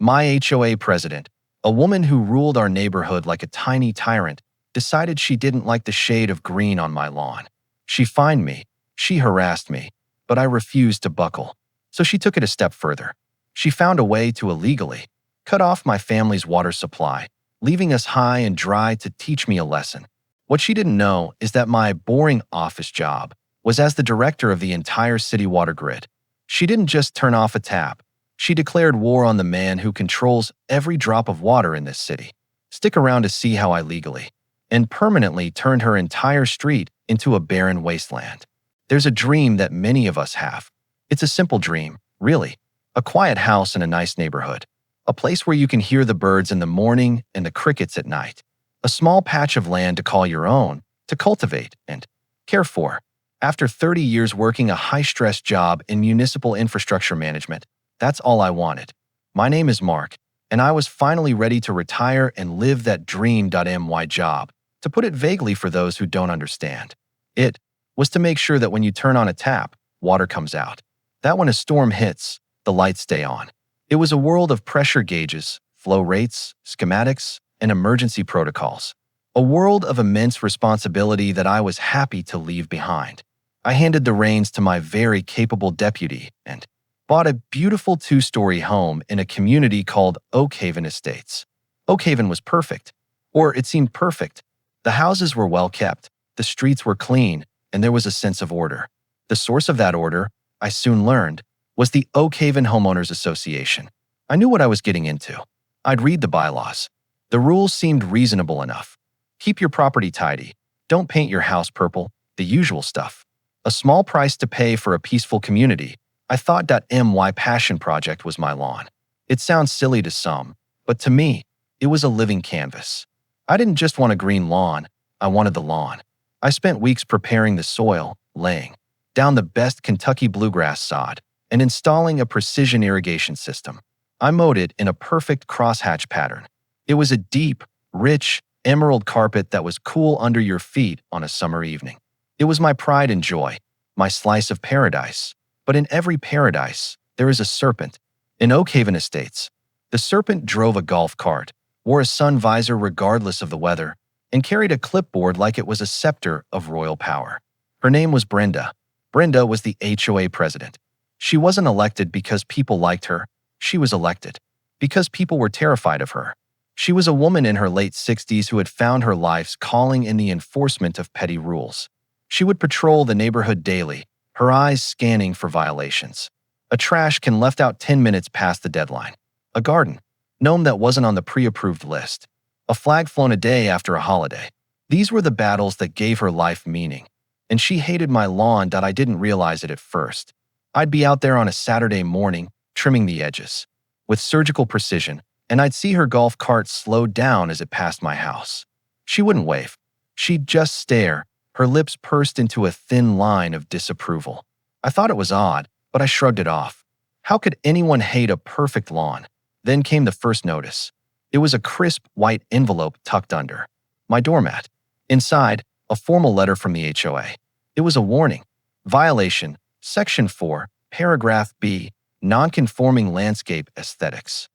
My HOA president, a woman who ruled our neighborhood like a tiny tyrant, decided she didn't like the shade of green on my lawn. She fined me, she harassed me, but I refused to buckle. So she took it a step further. She found a way to illegally cut off my family's water supply, leaving us high and dry to teach me a lesson. What she didn't know is that my boring office job was as the director of the entire city water grid. She didn't just turn off a tap. She declared war on the man who controls every drop of water in this city. Stick around to see how I legally and permanently turned her entire street into a barren wasteland. There's a dream that many of us have. It's a simple dream, really. A quiet house in a nice neighborhood. A place where you can hear the birds in the morning and the crickets at night. A small patch of land to call your own, to cultivate and care for. After 30 years working a high-stress job in municipal infrastructure management, that's all I wanted. My name is Mark, and I was finally ready to retire and live that dream.my job. To put it vaguely for those who don't understand, it was to make sure that when you turn on a tap, water comes out. That when a storm hits, the lights stay on. It was a world of pressure gauges, flow rates, schematics, and emergency protocols. A world of immense responsibility that I was happy to leave behind. I handed the reins to my very capable deputy and bought a beautiful 2-story home in a community called Oakhaven Estates. Oakhaven was perfect, or it seemed perfect. The houses were well kept, the streets were clean, and there was a sense of order. The source of that order, I soon learned, was the Oakhaven Homeowners Association. I knew what I was getting into. I'd read the bylaws. The rules seemed reasonable enough. Keep your property tidy. Don't paint your house purple, the usual stuff. A small price to pay for a peaceful community. I thought my passion project was my lawn. It sounds silly to some, but to me, it was a living canvas. I didn't just want a green lawn, I wanted the lawn. I spent weeks preparing the soil, laying down the best Kentucky bluegrass sod, and installing a precision irrigation system. I mowed it in a perfect crosshatch pattern. It was a deep, rich, emerald carpet that was cool under your feet on a summer evening. It was my pride and joy, my slice of paradise. But in every paradise, there is a serpent. In Oakhaven Estates, the serpent drove a golf cart, wore a sun visor regardless of the weather, and carried a clipboard like it was a scepter of royal power. Her name was Brenda. Brenda was the HOA president. She wasn't elected because people liked her. She was elected because people were terrified of her. She was a woman in her late 60s who had found her life's calling in the enforcement of petty rules. She would patrol the neighborhood daily, her eyes scanning for violations. A trash can left out 10 minutes past the deadline. A garden gnome that wasn't on the pre-approved list. A flag flown a day after a holiday. These were the battles that gave her life meaning. And she hated my lawn that I didn't realize it at first. I'd be out there on a Saturday morning, trimming the edges with surgical precision, and I'd see her golf cart slow down as it passed my house. She wouldn't wave. She'd just stare, her lips pursed into a thin line of disapproval. I thought it was odd, but I shrugged it off. How could anyone hate a perfect lawn? Then came the first notice. It was a crisp white envelope tucked under my doormat. Inside, a formal letter from the HOA. It was a warning. Violation, Section 4, Paragraph B, Non-conforming landscape aesthetics.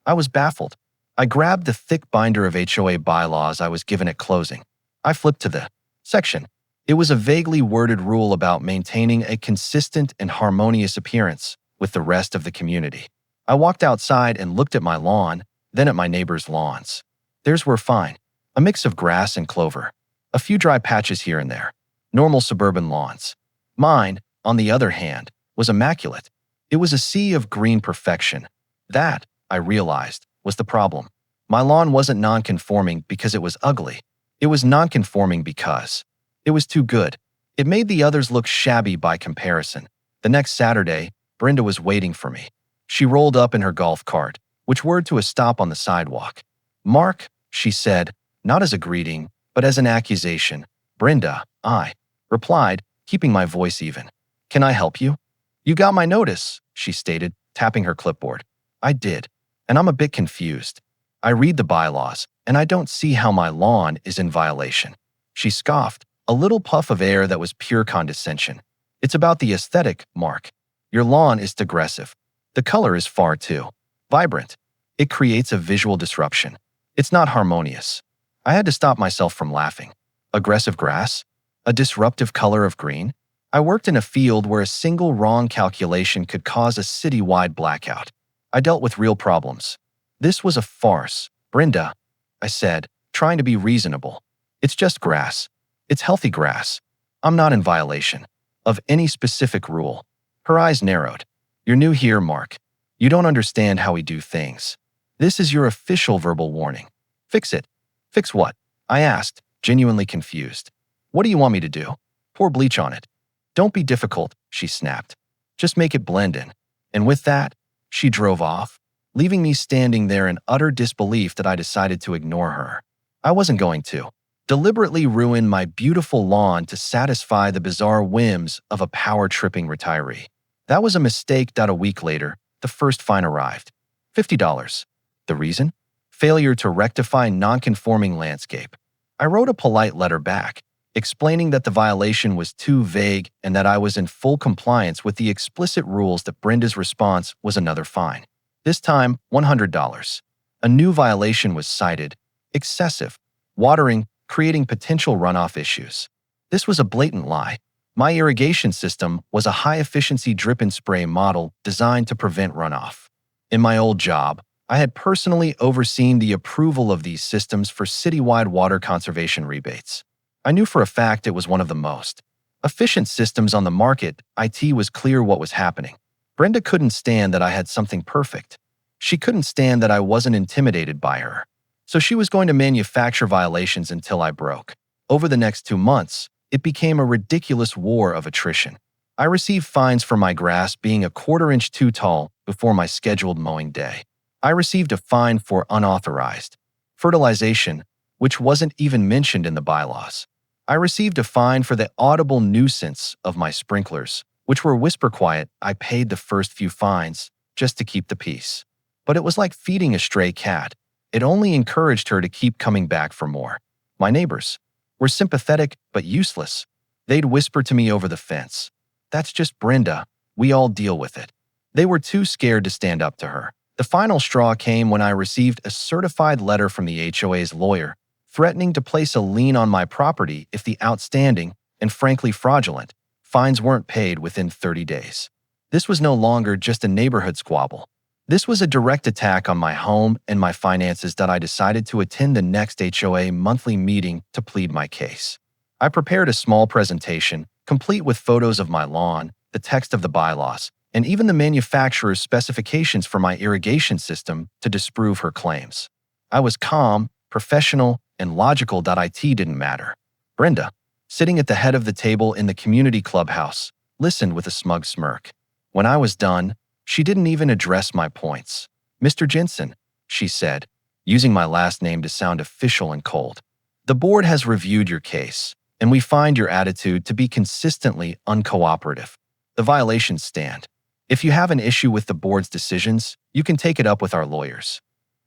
I was baffled. I grabbed the thick binder of HOA bylaws I was given at closing. I flipped to the section. It was a vaguely worded rule about maintaining a consistent and harmonious appearance with the rest of the community. I walked outside and looked at my lawn, then at my neighbors' lawns. Theirs were fine, a mix of grass and clover. A few dry patches here and there. Normal suburban lawns. Mine, on the other hand, was immaculate. It was a sea of green perfection. That, I realized, was the problem. My lawn wasn't non-conforming because it was ugly. It was non-conforming because it was too good. It made the others look shabby by comparison. The next Saturday, Brenda was waiting for me. She rolled up in her golf cart, which whirred to a stop on the sidewalk. "Mark," she said, not as a greeting, but as an accusation. "Brenda," I replied, keeping my voice even. "Can I help you?" "You got my notice," she stated, tapping her clipboard. I did, and I'm a bit confused. I read the bylaws, and I don't see how my lawn is in violation. She scoffed, a little puff of air that was pure condescension. "It's about the aesthetic, Mark. Your lawn is digressive. The color is far too vibrant. It creates a visual disruption. It's not harmonious. I had to stop myself from laughing. Aggressive grass? A disruptive color of green? I worked in a field where a single wrong calculation could cause a city-wide blackout. I dealt with real problems. This was a farce. Brenda, I said, trying to be reasonable. It's just grass. It's healthy grass. I'm not in violation of any specific rule. Her eyes narrowed. You're new here, Mark. You don't understand how we do things. This is your official verbal warning. Fix it. Fix what? I asked, genuinely confused. What do you want me to do? Pour bleach on it. Don't be difficult, she snapped. Just make it blend in. And with that, she drove off, leaving me standing there in utter disbelief that I decided to ignore her. I wasn't going to deliberately ruin my beautiful lawn to satisfy the bizarre whims of a power-tripping retiree. That was a mistake. A week later, the first fine arrived. $50. The reason? Failure to rectify non-conforming landscape. I wrote a polite letter back, explaining that the violation was too vague and that I was in full compliance with the explicit rules. That Brenda's response was another fine. This time, $100. A new violation was cited: excessive watering, creating potential runoff issues. This was a blatant lie. My irrigation system was a high-efficiency drip-and-spray model designed to prevent runoff. In my old job, I had personally overseen the approval of these systems for citywide water conservation rebates. I knew for a fact it was one of the most efficient systems on the market. It was clear what was happening. Brenda couldn't stand that I had something perfect. She couldn't stand that I wasn't intimidated by her. So she was going to manufacture violations until I broke. Over the next 2 months, it became a ridiculous war of attrition. I received fines for my grass being a 1/4 inch too tall before my scheduled mowing day. I received a fine for unauthorized fertilization, which wasn't even mentioned in the bylaws. I received a fine for the audible nuisance of my sprinklers, which were whisper quiet. I paid the first few fines just to keep the peace. But it was like feeding a stray cat. It only encouraged her to keep coming back for more. My neighbors were sympathetic but useless. They'd whisper to me over the fence, "That's just Brenda. We all deal with it." They were too scared to stand up to her. The final straw came when I received a certified letter from the HOA's lawyer, threatening to place a lien on my property if the outstanding, and frankly fraudulent, fines weren't paid within 30 days. This was no longer just a neighborhood squabble. This was a direct attack on my home and my finances. I decided to attend the next HOA monthly meeting to plead my case. I prepared a small presentation, complete with photos of my lawn, the text of the bylaws, and even the manufacturer's specifications for my irrigation system to disprove her claims. I was calm, professional, and logical. It didn't matter. Brenda, sitting at the head of the table in the community clubhouse, listened with a smug smirk. When I was done, she didn't even address my points. "Mr. Jensen," she said, using my last name to sound official and cold, "the board has reviewed your case, and we find your attitude to be consistently uncooperative. The violations stand. If you have an issue with the board's decisions, you can take it up with our lawyers."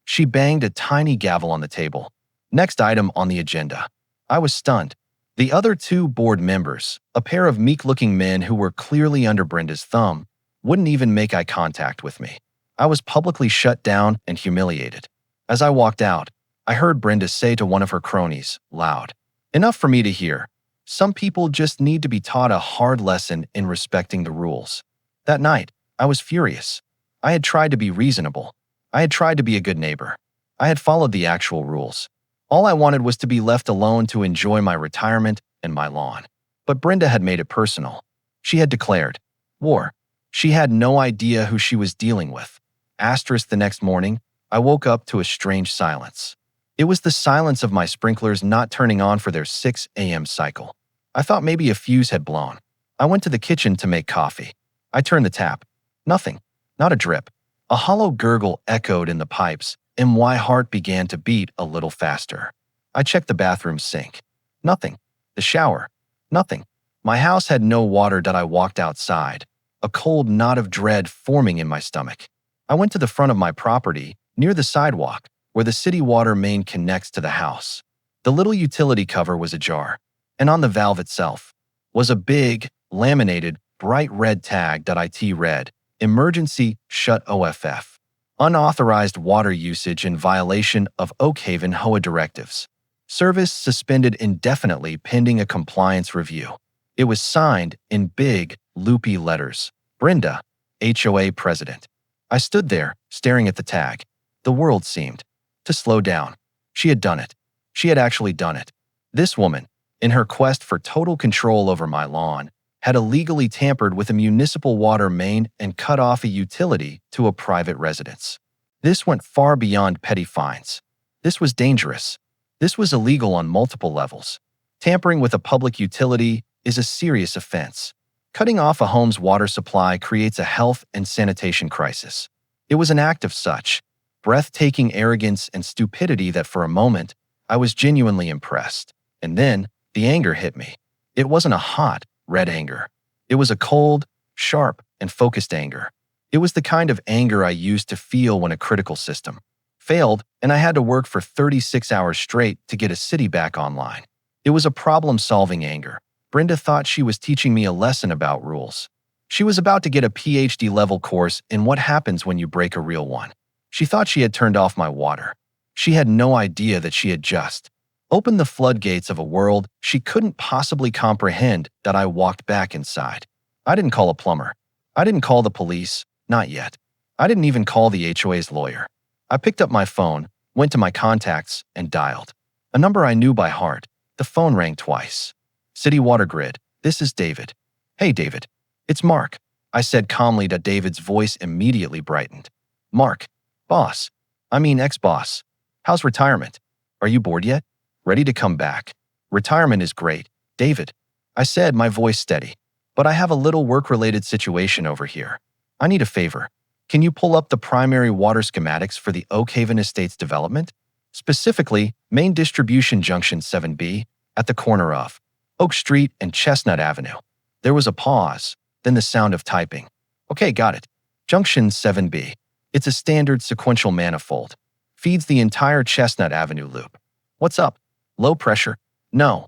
She banged a tiny gavel on the table. Next item on the agenda. I was stunned. The other 2 board members, a pair of meek-looking men who were clearly under Brenda's thumb, wouldn't even make eye contact with me. I was publicly shut down and humiliated. As I walked out, I heard Brenda say to one of her cronies, loud, "Enough for me to hear. Some people just need to be taught a hard lesson in respecting the rules." That night, I was furious. I had tried to be reasonable. I had tried to be a good neighbor. I had followed the actual rules. All I wanted was to be left alone to enjoy my retirement and my lawn. But Brenda had made it personal. She had declared war. She had no idea who she was dealing with. The next morning, I woke up to a strange silence. It was the silence of my sprinklers not turning on for their 6 a.m. cycle. I thought maybe a fuse had blown. I went to the kitchen to make coffee. I turned the tap. Nothing. Not a drip. A hollow gurgle echoed in the pipes, and my heart began to beat a little faster. I checked the bathroom sink. Nothing. The shower. Nothing. My house had no water. I walked outside, a cold knot of dread forming in my stomach. I went to the front of my property, near the sidewalk, where the city water main connects to the house. The little utility cover was ajar, and on the valve itself was a big, laminated, bright red tag. It read, "Emergency, shut OFF." Unauthorized water usage in violation of Oakhaven HOA directives. Service suspended indefinitely pending a compliance review. It was signed in big, loopy letters. Brenda, HOA President. I stood there, staring at the tag. The world seemed to slow down. She had done it. She had actually done it. This woman, in her quest for total control over my lawn, had illegally tampered with a municipal water main and cut off a utility to a private residence. This went far beyond petty fines. This was dangerous. This was illegal on multiple levels. Tampering with a public utility is a serious offense. Cutting off a home's water supply creates a health and sanitation crisis. It was an act of such breathtaking arrogance and stupidity that for a moment, I was genuinely impressed. And then, the anger hit me. It wasn't a hot, red anger. It was a cold, sharp, and focused anger. It was the kind of anger I used to feel when a critical system failed and I had to work for 36 hours straight to get a city back online. It was a problem-solving anger. Brenda thought she was teaching me a lesson about rules. She was about to get a PhD-level course in what happens when you break a real one. She thought she had turned off my water. She had no idea that she had just opened the floodgates of a world she couldn't possibly comprehend that I walked back inside. I didn't call a plumber. I didn't call the police. Not yet. I didn't even call the HOA's lawyer. I picked up my phone, went to my contacts, and dialed. A number I knew by heart. The phone rang twice. City Water Grid, this is David. Hey, David. It's Mark, I said calmly to David's voice immediately brightened. Mark. Boss. I mean ex-boss. How's retirement? Are you bored yet? Ready to come back? Retirement is great, David. I said, my voice steady. But I have a little work-related situation over here. I need a favor. Can you pull up the primary water schematics for the Oakhaven Estates development? Specifically, Main Distribution Junction 7B, at the corner of Oak Street and Chestnut Avenue. There was a pause, then the sound of typing. Okay, got it. Junction 7B. It's a standard sequential manifold. Feeds the entire Chestnut Avenue loop. What's up? Low pressure? No,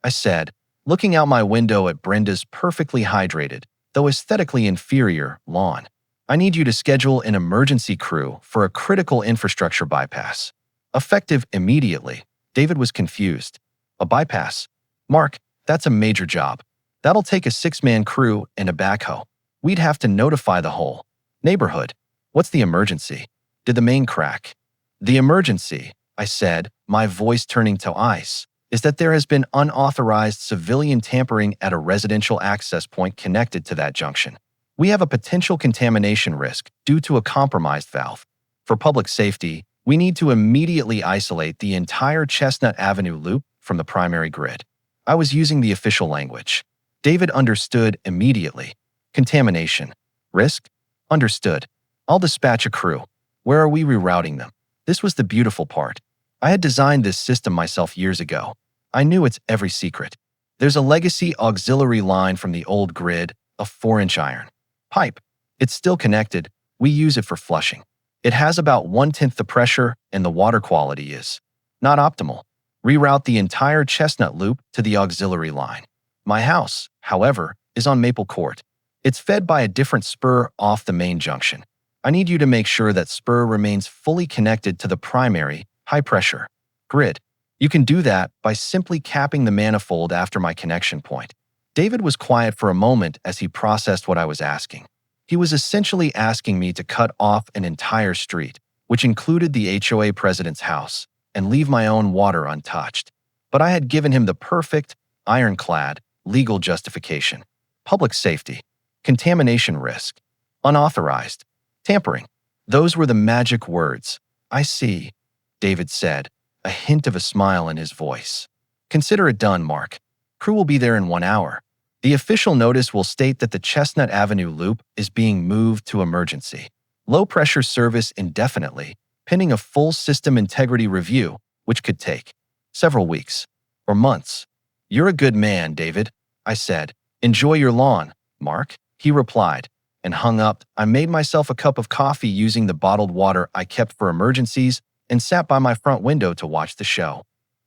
I said, looking out my window at Brenda's perfectly hydrated, though aesthetically inferior, lawn. I need you to schedule an emergency crew for a critical infrastructure bypass. Effective immediately. David was confused. A bypass? Mark, that's a major job. That'll take a 6-man crew and a backhoe. We'd have to notify the whole neighborhood. What's the emergency? Did the main crack? The emergency, I said, my voice turning to ice, is that there has been unauthorized civilian tampering at a residential access point connected to that junction. We have a potential contamination risk due to a compromised valve. For public safety, we need to immediately isolate the entire Chestnut Avenue loop from the primary grid. I was using the official language. David understood immediately. Contamination. Risk? Understood. I'll dispatch a crew. Where are we rerouting them? This was the beautiful part. I had designed this system myself years ago. I knew its every secret. There's a legacy auxiliary line from the old grid, a 4-inch iron pipe. It's still connected. We use it for flushing. It has about 1/10 the pressure, and the water quality is not optimal. Reroute the entire Chestnut Loop to the auxiliary line. My house, however, is on Maple Court. It's fed by a different spur off the main junction. I need you to make sure that spur remains fully connected to the primary, high-pressure grid. You can do that by simply capping the manifold after my connection point. David was quiet for a moment as he processed what I was asking. He was essentially asking me to cut off an entire street, which included the HOA President's house, and leave my own water untouched. But I had given him the perfect, ironclad, legal justification. Public safety, contamination risk, unauthorized, tampering. Those were the magic words. I see, David said, a hint of a smile in his voice. Consider it done, Mark. Crew will be there in 1 hour. The official notice will state that the Chestnut Avenue loop is being moved to emergency. Low-pressure service indefinitely, pending a full system integrity review, which could take several weeks or months. You're a good man, David, I said. Enjoy your lawn, Mark, he replied, and hung up. I made myself a cup of coffee using the bottled water I kept for emergencies and sat by my front window to watch the show.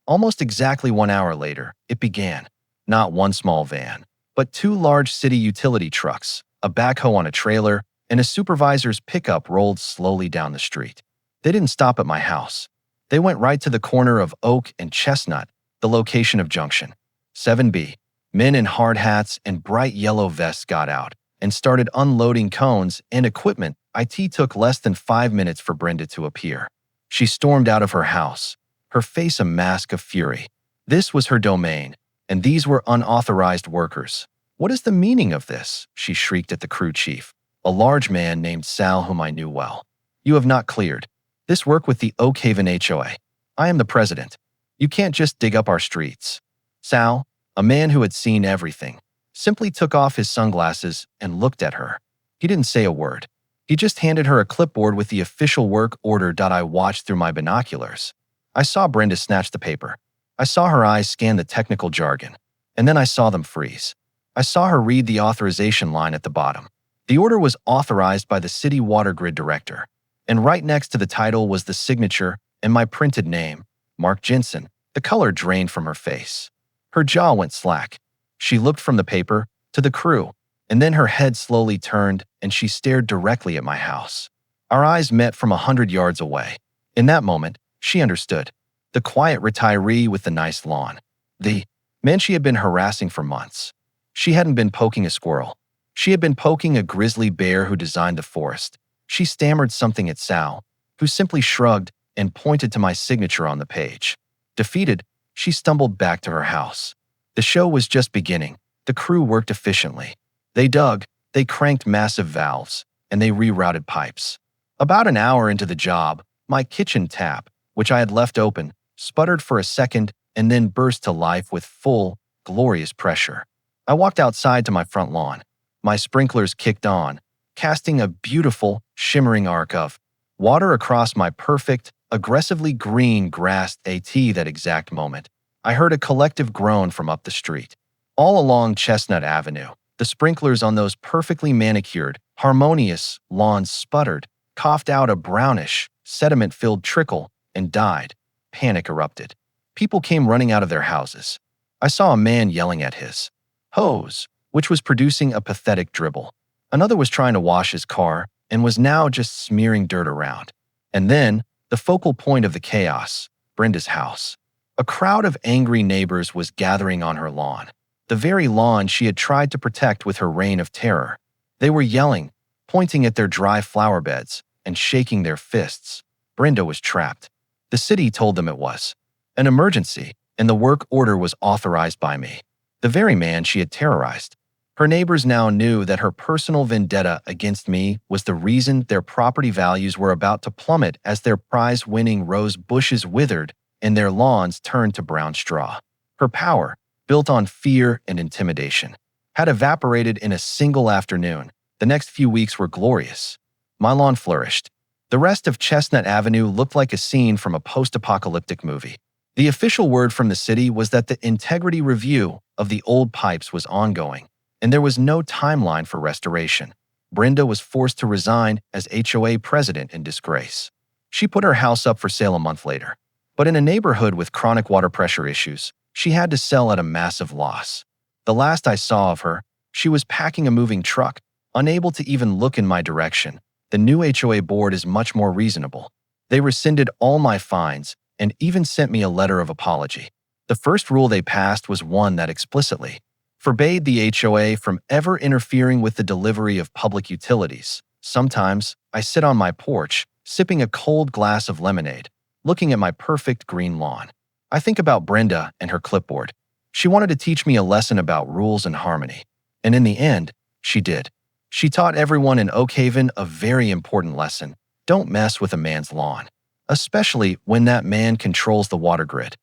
Almost exactly 1 hour later, it began. Not one small van, but 2 large city utility trucks, a backhoe on a trailer, and a supervisor's pickup rolled slowly down the street. They didn't stop at my house. They went right to the corner of Oak and Chestnut, the location of Junction 7B. Men in hard hats and bright yellow vests got out and started unloading cones and equipment. It took less than 5 minutes for Brenda to appear. She stormed out of her house, her face a mask of fury. This was her domain, and these were unauthorized workers. "What is the meaning of this?" she shrieked at the crew chief, a large man named Sal whom I knew well. "You have not cleared this work with the Oak Haven HOA. I am the president. You can't just dig up our streets." Sal, a man who had seen everything, simply took off his sunglasses and looked at her. He didn't say a word. He just handed her a clipboard with the official work order. I watched through my binoculars. I saw Brenda snatch the paper. I saw her eyes scan the technical jargon, and then I saw them freeze. I saw her read the authorization line at the bottom. The order was authorized by the city water grid director, and right next to the title was the signature and my printed name, Mark Jensen. The color drained from her face. Her jaw went slack. She looked from the paper to the crew, and then her head slowly turned and she stared directly at my house. Our eyes met from 100 yards away. In that moment, she understood. The quiet retiree with the nice lawn. The man she had been harassing for months. She hadn't been poking a squirrel. She had been poking a grizzly bear who designed the forest. She stammered something at Sal, who simply shrugged and pointed to my signature on the page. Defeated, she stumbled back to her house. The show was just beginning. The crew worked efficiently. They dug, they cranked massive valves, and they rerouted pipes. About an hour into the job, my kitchen tap, which I had left open, sputtered for a second and then burst to life with full, glorious pressure. I walked outside to my front lawn. My sprinklers kicked on, casting a beautiful, shimmering arc of water across my perfect, aggressively green grass. At that exact moment, I heard a collective groan from up the street. All along Chestnut Avenue, the sprinklers on those perfectly manicured, harmonious lawns sputtered, coughed out a brownish, sediment-filled trickle, and died. Panic erupted. People came running out of their houses. I saw a man yelling at his hose, which was producing a pathetic dribble. Another was trying to wash his car and was now just smearing dirt around. And then, the focal point of the chaos, Brenda's house. A crowd of angry neighbors was gathering on her lawn, the very lawn she had tried to protect with her reign of terror. They were yelling, pointing at their dry flower beds, and shaking their fists. Brenda was trapped. The city told them it was an emergency, and the work order was authorized by me, the very man she had terrorized. Her neighbors now knew that her personal vendetta against me was the reason their property values were about to plummet as their prize-winning rose bushes withered and their lawns turned to brown straw. Her power, built on fear and intimidation, had evaporated in a single afternoon. The next few weeks were glorious. My lawn flourished. The rest of Chestnut Avenue looked like a scene from a post-apocalyptic movie. The official word from the city was that the integrity review of the old pipes was ongoing, and there was no timeline for restoration. Brenda was forced to resign as HOA President in disgrace. She put her house up for sale a month later. But in a neighborhood with chronic water pressure issues, she had to sell at a massive loss. The last I saw of her, she was packing a moving truck, unable to even look in my direction. The new HOA board is much more reasonable. They rescinded all my fines and even sent me a letter of apology. The first rule they passed was one that explicitly forbade the HOA from ever interfering with the delivery of public utilities. Sometimes, I sit on my porch, sipping a cold glass of lemonade, looking at my perfect green lawn. I think about Brenda and her clipboard. She wanted to teach me a lesson about rules and harmony. And in the end, she did. She taught everyone in Oak Haven a very important lesson. Don't mess with a man's lawn, especially when that man controls the water grid.